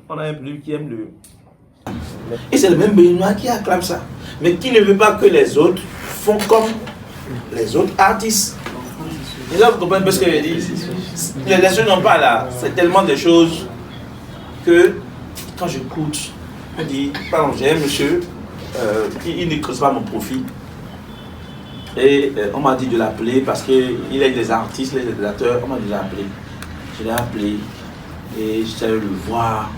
On a un public qui aime le... Et c'est le même Benoît qui acclame ça. Mais qui ne veut pas que les autres font comme les autres artistes. Et là, vous comprenez ce que je dis. Les choses n'ont pas là. C'est tellement de choses que quand j'écoute, on dit, pardon, j'ai un monsieur, il ne creuse pas mon profil. Et on m'a dit de l'appeler parce qu'il est des artistes, des acteurs. On m'a dit de l'appeler. Je l'ai appelé et j'étais allé le voir.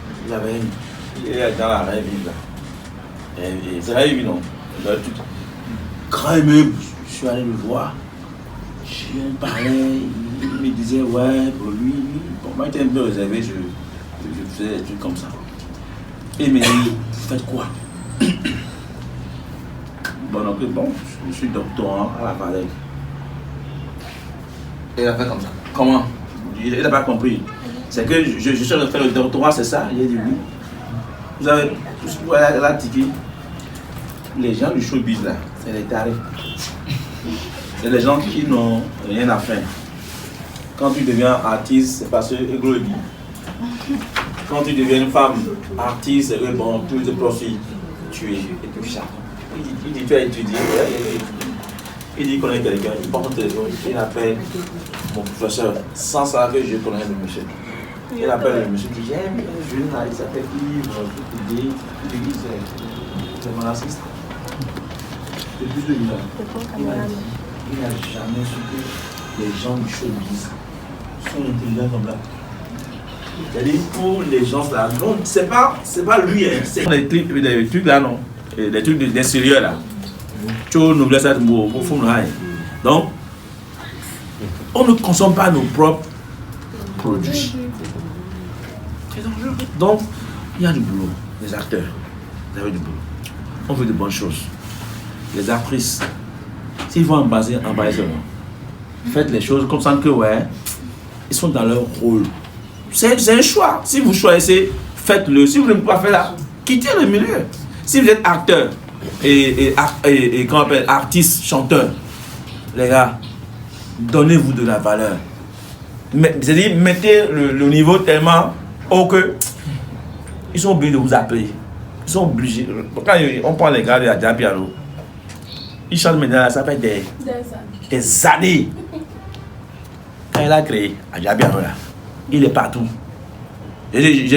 Il est dans la rêve là. Et c'est rêve, non? Grand immeuble, je suis allé le voir. Je lui parlais, il me disait, ouais, pour lui, bon, moi j'étais un peu réservé, je faisais des trucs comme ça. Et il me dit, vous faites quoi? Bon, donc, bon, je suis doctorant à la Valais. Et il a fait comme ça. Comment? Il n'a pas compris. C'est que je suis en train de faire le doctorat, c'est ça? Il a dit oui. Vous avez tout ce que vous avez là, Tiki. Les gens du showbiz là, c'est les tarés. C'est les gens qui n'ont rien à faire. Quand tu deviens artiste, c'est parce que Egro est dit. Quand tu deviens une femme artiste, c'est que bon, tous les profils, tu es et tout ça. Il dit tu as étudié, il dit qu'il connaît quelqu'un, il prend son téléphone, il appelle mon professeur, sans savoir que je connais le monsieur. Il appelle le monsieur, il dit j'aime un jeune là, il s'appelle Yves, il dit c'est mon assistant. Depuis 2000 ans, il n'a jamais su que les gens du showbiz sont intelligents comme là. C'est-à-dire pour les gens là, non, c'est pas lui, hein, c'est des trucs là, non, des trucs d'extérieur là. Tu n'oublies ça pour fond. Donc, on ne consomme pas nos propres produits. Donc, il y a du boulot, les acteurs, vous avez du boulot. On veut de bonnes choses. Les actrices, s'ils vont embaser seulement. Faites les choses comme ça que, ouais, ils sont dans leur rôle. C'est un choix. Si vous choisissez, faites-le. Si vous ne pouvez pas faire là, quittez le milieu. Si vous êtes acteur et comment on appelle, artiste, chanteur, les gars, donnez-vous de la valeur. C'est-à-dire, mettez le niveau tellement haut que ils sont obligés de vous appeler. Ils sont obligés. Quand on prend les gars de Adja Piano, ils chantent maintenant, ça fait des années. Quand il a créé Adja Piano là, il est partout. Je dis,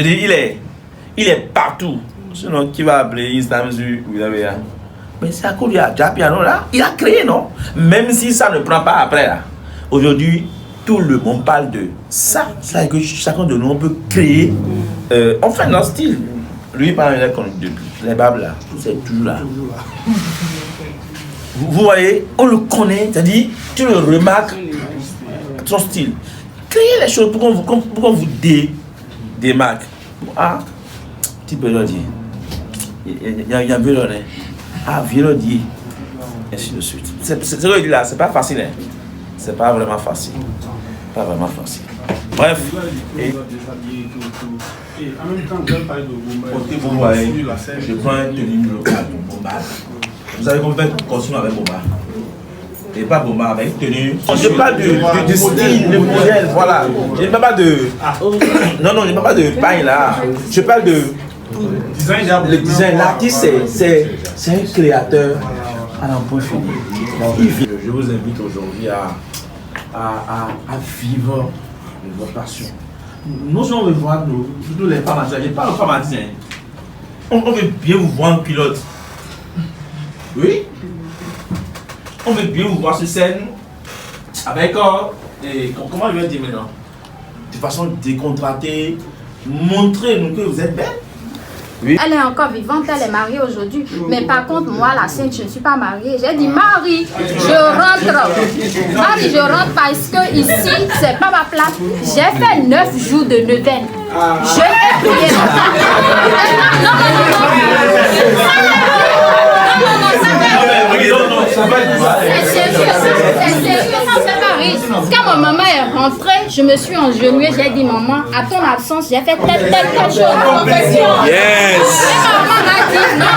il est partout. Sinon, qui va appeler Instagram sur Willavia? Mais c'est à cause de Adja Piano là, il a créé, non? Même si ça ne prend pas après là. Aujourd'hui, tout le monde parle de ça. C'est que chacun de nous, on peut créer. On fait notre style. Lui, par exemple, les babes là, c'est toujours là. Vous voyez, on le connaît, c'est-à-dire, tu le remarques, son style. Créez les choses pour qu'on vous démarque. Ah, petit Vélodier. Il y a un Vélodier. Ah, Vélodier. Ainsi de suite. C'est ce que je dis là, c'est pas facile. Hein. C'est pas vraiment facile. Pas vraiment facile. Bref. Et en même temps, je vais parler de Bomba. Je prends un tenue locale pour Bomba. Vous savez qu'on fait construire avec Bomba. Et pas Bomba avec tenue. Je parle de style, de modèle, voilà. Je ne parle pas de. Non, je ne parle pas de paille là. Je parle de. Le design. L'artiste, c'est un créateur à l'emploi fini. Je vous invite aujourd'hui à vivre de votre passion. Nous on veut voir nous les femmes, je ne parle pas aux femmes, on veut bien vous voir en pilote. Oui. On veut bien vous voir sur scène avec comment je vais dire maintenant, de façon décontractée, montrer-nous que vous êtes belle. Oui. Elle est encore vivante, elle est mariée aujourd'hui. Mais par contre, moi, la sainte, je ne suis pas mariée. J'ai dit, Marie, je rentre. Marie, je rentre parce que ici, c'est pas ma place. J'ai fait 9 jours de neuvaine. Je ai prié. Quand ma maman est rentrée, je me suis engenouillée, j'ai dit maman, à ton absence, j'ai fait telle chose. Yes. Et maman m'a dit non.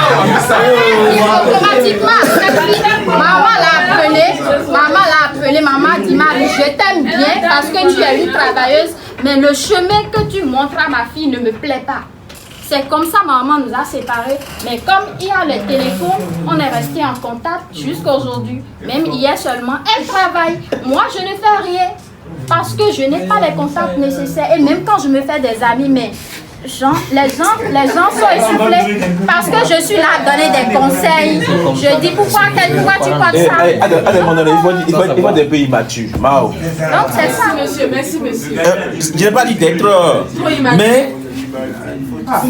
Il faut effectivement, maman l'a appelé, maman dit Marie, je t'aime bien parce que tu es une travailleuse, mais le chemin que tu montres à ma fille ne me plaît pas. C'est comme ça maman nous a séparés. Mais comme il y a les téléphones, on est resté en contact jusqu'à aujourd'hui. Même hier seulement, elle travaille. Moi, je ne fais rien parce que je n'ai pas les contacts nécessaires. Et même quand je me fais des amis, mais les gens sont essoufflés parce que je suis là à donner des conseils. Je dis pourquoi tu crois ça. Il faut des pays matures. Donc c'est ça. Monsieur, merci monsieur. Je n'ai pas dit d'être, mais ça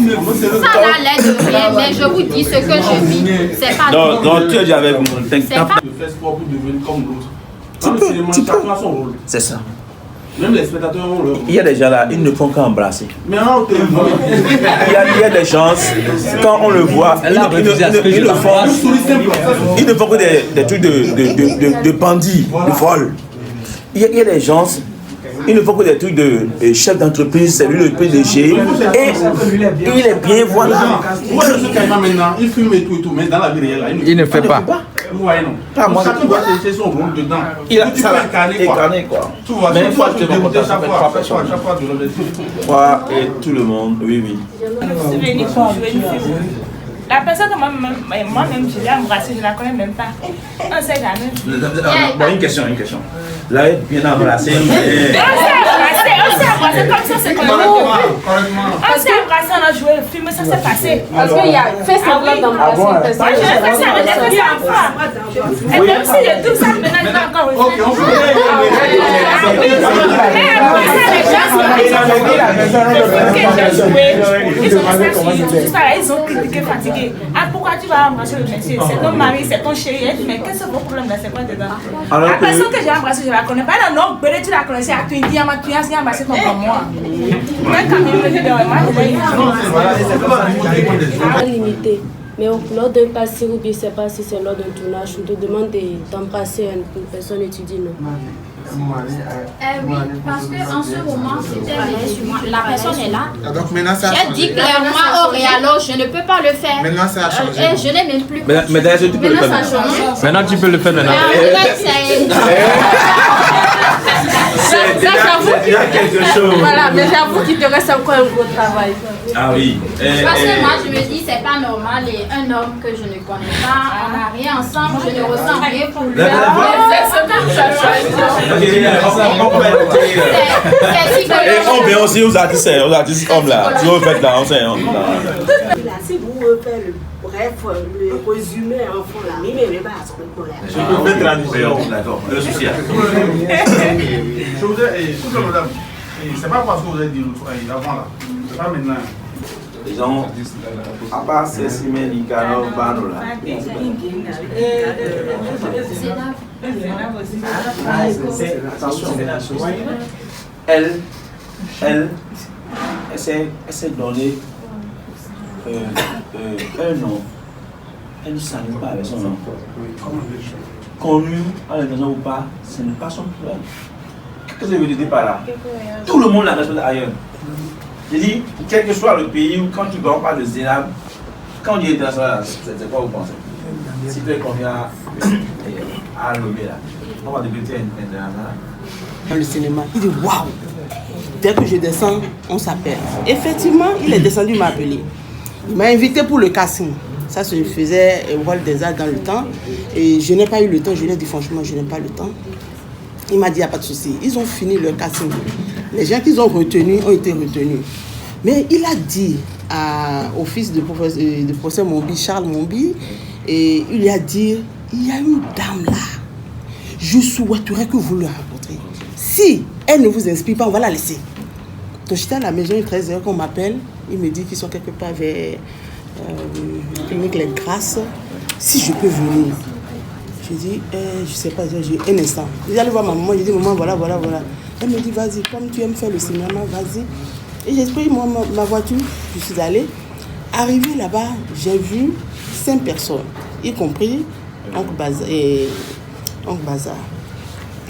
n'a l'air de rien, mais je vous dis ce que je vis. C'est pas non, tu es déjà avec moi. De faire sport pour devenir comme l'autre. Chacun a son rôle. C'est ça. Même les spectateurs ont leur rôle. Il y a des gens là, ils ne font qu'embrasser. Mais non, il y a des gens, quand on le voit, ils ne font que des trucs de bandits, de vol. Il y a des gens, ils ne font que des trucs de chef d'entreprise, c'est lui le PDG, et il est bien, voilà. Moi, je suis carrément maintenant, il fume et tout, mais dans la vie réelle, il ne fait pas. Vous voyez, non. Chacun doit chercher son rôle dedans. Il a tu peux incarner quoi. Tu vois, mais une fois que tu chaque fois de l'objectif. Toi et tout le monde, oui. La personne que moi-même je l'ai embrassée, je ne la connais même pas. On ne sait jamais. Bon, une question. Là, bien embrassé. On s'est embrassé comme ça, c'est comme ça. On s'est embrassé, on a joué le film, ça s'est passé. Parce qu'il y a fait semblant d'embrasser une personne. Moi, je l'ai fait ça, mais j'ai fait ça une fois. Et même si j'ai tout ça, maintenant, je vais encore le faire. Mais après ça, les gens sont ils ont critiqué, fatigué. Ah, pourquoi tu vas embrasser le monsieur? C'est ton mari, c'est ton chéri. Mais qu'est-ce que c'est vos problèmes là? C'est quoi dedans? La personne que j'ai embrassée, je ne la connais pas. Non, tu la connaissais à tu dis à ma tu as embrassé ton comme moi. Mais quand même, je dis limité. Mais lors d'un passé, ou bien je ne sais pas si c'est lors d'un tournage, on te demande d'embrasser une personne et tu dis non. Oui, parce qu'en ce moment, c'était réel sur moi. La personne est là. Donc maintenant, ça a changé. J'ai dit clairement au Réalo, je ne peux pas le faire. Maintenant, ça a changé. Et je n'ai même plus. Mais d'ailleurs, tu peux le faire maintenant. Maintenant, tu peux le faire maintenant. Il y a quelque chose. Voilà, mais j'avoue qu'il te reste encore un gros travail. Ah oui. Parce que moi, je me dis, c'est pas normal. Et un homme que je ne connais pas, on n'a rien ensemble, je ne ressens rien pour lui. C'est ce que tu as choisi. On vient aussi aux artistes hommes là. Tu veux faire là, on sait. Si vous faites le bref, le résumé en fond là, mais pas à ce point-là. Je peux faire traduction. D'accord, le souci. Je voudrais, madame, c'est pas parce que vous avez dit avant là, c'est pas maintenant. Les gens, à part ces semaines, ils gagnent bano là. Attention. Elle s'est donné un nom. Elle ne s'arrive pas avec son nom. Connu à l'intention ou pas, ce n'est pas son problème. Qu'est-ce que je veux dire par là? Tout le monde la respecte ailleurs. Je dis, quel que soit le pays où quand tu ne parles de Zénab, quand on dit international, c'est quoi vous pensez? Si tu es confiant à Lomé là, on va débuter international. Dans le cinéma, il dit waouh! Dès que je descends, on s'appelle. Effectivement, il est descendu, il m'a appelé. Il m'a invité pour le casting. Ça se faisait au Hall des Arts dans le temps. Et je n'ai pas eu le temps, je lui ai dit franchement, je n'ai pas le temps. Il m'a dit, il n'y a pas de souci. Ils ont fini leur casting. Les gens qu'ils ont retenus ont été retenus. Mais il a dit au fils de professeur Mombi, Charles Mombi, et il lui a dit, il y a une dame là. Je souhaiterais que vous la rencontriez. Si elle ne vous inspire pas, on va la laisser. Donc j'étais à la maison, il est 13h qu'on m'appelle. Il me dit qu'ils sont quelque part vers clinique Les Grâces. Si je peux venir. Je dis, je ne sais pas, j'ai un instant. Je dis, allez voir ma maman. Je dis, maman, voilà. Elle me dit, vas-y, comme tu aimes faire le cinéma, vas-y. Et j'ai pris ma voiture, je suis allée. Arrivé là-bas, j'ai vu 5 personnes, y compris Oncle Bazar.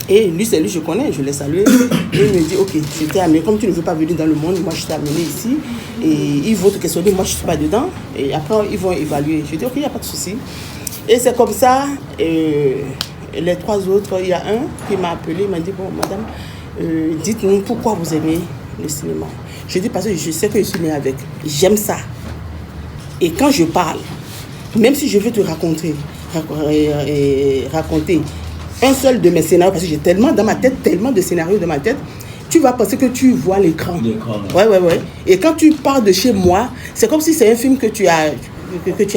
Et lui, c'est lui, je connais, je l'ai salué. Et il me dit, ok, je t'ai amené, comme tu ne veux pas venir dans le monde, moi je t'ai amené ici. Et ils vont te questionner, moi je ne suis pas dedans. Et après, ils vont évaluer. Je dis, ok, il n'y a pas de souci. Et c'est comme ça, les 3 autres, il y a un qui m'a appelé, il m'a dit, bon, madame, dites-nous pourquoi vous aimez le cinéma. Je dis parce que je sais que je suis née avec. J'aime ça. Et quand je parle, même si je veux te raconter un seul de mes scénarios, parce que j'ai tellement dans ma tête, tellement de scénarios dans ma tête, tu vas penser que tu vois l'écran. Ouais. Et quand tu parles de chez moi, c'est comme si c'est un film que tu as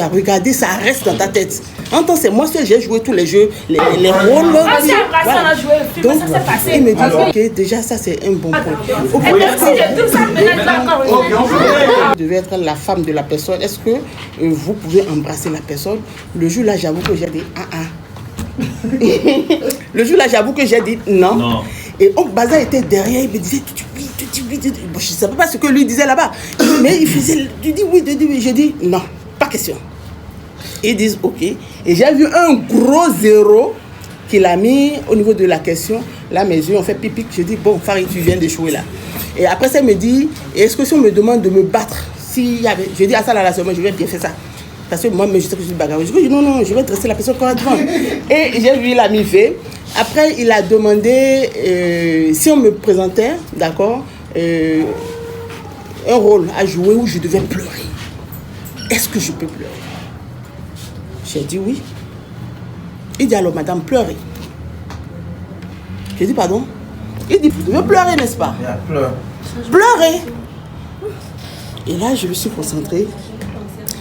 regardé, ça reste dans ta tête. En tant c'est moi seul, j'ai joué tous les jeux, les rôles. Ah, c'est après ça, on a joué le film, donc, ça s'est passé. Il me dit, ok, déjà ça c'est un bon point. Et merci de tout ça, maintenant je devais être la femme de la personne. Est-ce que vous pouvez embrasser la personne? Le jour là, j'avoue que j'ai dit Le jour là, j'avoue que j'ai dit non. Et Oncle Baza était derrière, il me disait, tu bon, je ne sais pas ce que lui disait là-bas. Mais il faisait, tu dis oui, j'ai dit non, pas question. Ils disent ok. Et j'ai vu un gros 0 qu'il a mis au niveau de la question. Là, mes yeux ont fait pipi. Je dis bon, Farid, tu viens d'échouer là. Et après ça, il me dit, est-ce que si on me demande de me battre, je dis à ça là, seulement, je vais bien faire ça. Parce que moi, je sais que je suis bagarre. Je dis non, je vais dresser la personne correctement. Et j'ai vu, il a mis fait. Après, il a demandé si on me présentait, d'accord, un rôle à jouer où je devais pleurer. Est-ce que je peux pleurer? J'ai dit oui. Il dit alors, madame, pleurez. J'ai dit pardon. Il dit, je veux pleurer, n'est-ce pas? Pleurer. Et là, je me suis concentrée.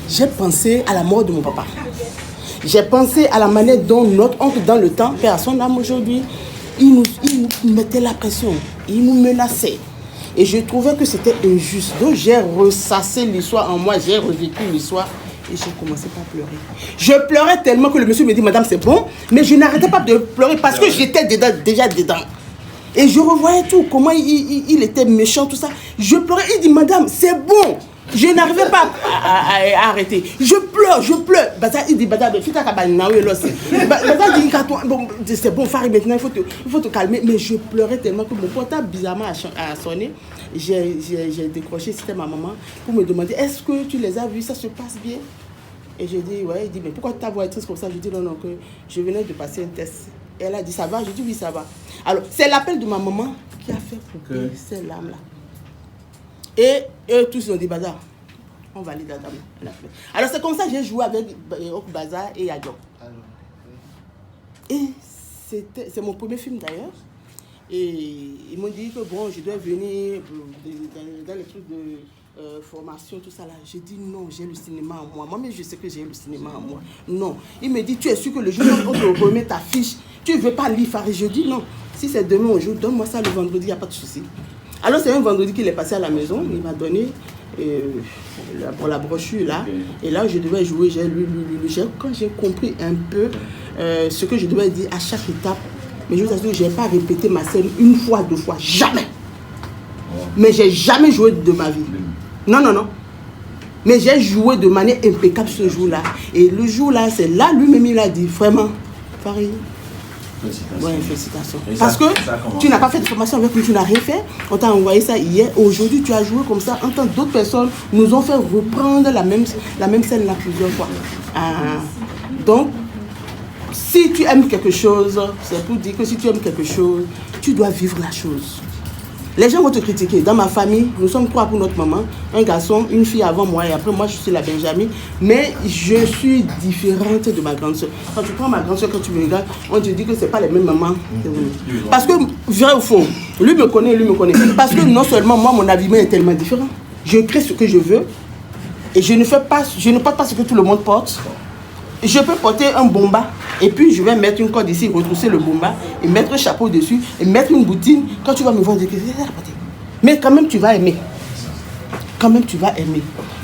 J'ai pensé à la mort de mon papa. J'ai pensé à la manière dont notre oncle dans le temps, père à son âme aujourd'hui, il nous mettait la pression, il nous menaçait. Et je trouvais que c'était injuste. Donc j'ai ressassé l'histoire en moi, j'ai revécu l'histoire et j'ai commencé par pleurer. Je pleurais tellement que le monsieur me dit, madame c'est bon, mais je n'arrêtais pas de pleurer parce que j'étais déjà dedans. Et je revoyais tout, comment il était méchant, tout ça. Je pleurais, il dit, madame c'est bon. Je n'arrivais pas à arrêter. Je pleure. Baza, il dit, Baza, c'est bon, Farid, maintenant, il faut te calmer. Mais je pleurais tellement que mon portable, bizarrement, a sonné. J'ai décroché, c'était ma maman, pour me demander, est-ce que tu les as vus, ça se passe bien? Et j'ai dit, ouais, il dit, mais pourquoi ta voix est triste comme ça? Je dis, non, que je venais de passer un test. Et elle a dit, ça va? Je dis, oui, ça va. Alors, c'est l'appel de ma maman qui a fait couper ces larmes-là. Et eux tous ont dit, Baza, on valide la dame. Alors c'est comme ça que j'ai joué avec Baza et Yadjo. Et c'est mon premier film d'ailleurs. Et ils m'ont dit que bon, je dois venir dans les trucs de formation, tout ça là. J'ai dit non, j'ai le cinéma en moi. Moi-même, je sais que j'ai le cinéma en moi. Non. Il me dit, tu es sûr que le jour où on te remet ta fiche, tu ne veux pas lire Farid? Je dis non. Si c'est demain au jour, donne-moi ça le vendredi, il n'y a pas de souci. Alors c'est un vendredi qu'il est passé à la maison, il m'a donné pour la brochure là, et là je devais jouer, j'ai lu, quand j'ai compris un peu ce que je devais dire à chaque étape, mais je vous assure que je n'ai pas répété ma scène une fois, 2 fois, jamais. Mais j'ai jamais joué de ma vie. Non. Mais j'ai joué de manière impeccable ce jour-là. Et le jour-là, c'est là, lui-même il a dit, vraiment, Farid. Ouais, félicitations. Parce que tu n'as pas fait de formation avec lui, tu n'as rien fait. On t'a envoyé ça hier. Aujourd'hui, tu as joué comme ça. En tant que d'autres personnes nous ont fait reprendre la même scène là plusieurs fois. Donc, si tu aimes quelque chose, c'est pour dire que si tu aimes quelque chose, tu dois vivre la chose. Les gens vont te critiquer. Dans ma famille, nous sommes 3 pour notre maman. Un garçon, une fille avant moi et après moi, je suis la Benjamin. Mais je suis différente de ma grande soeur. Quand tu prends ma grande soeur, quand tu me regardes, on te dit que ce n'est pas les mêmes mamans. Parce que, vrai ou faux, lui me connaît. Parce que non seulement moi, mon habillement est tellement différent. Je crée ce que je veux et je ne porte pas ce que tout le monde porte. Je peux porter un bomba et puis je vais mettre une corde ici, retrousser le bomba et mettre un chapeau dessus et mettre une boutine. Quand tu vas me voir, mais quand même tu vas aimer.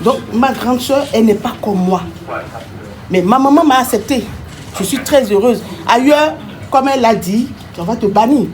Donc ma grande soeur, elle n'est pas comme moi. Mais ma maman m'a accepté. Je suis très heureuse. Ailleurs, comme elle l'a dit, on va te bannir.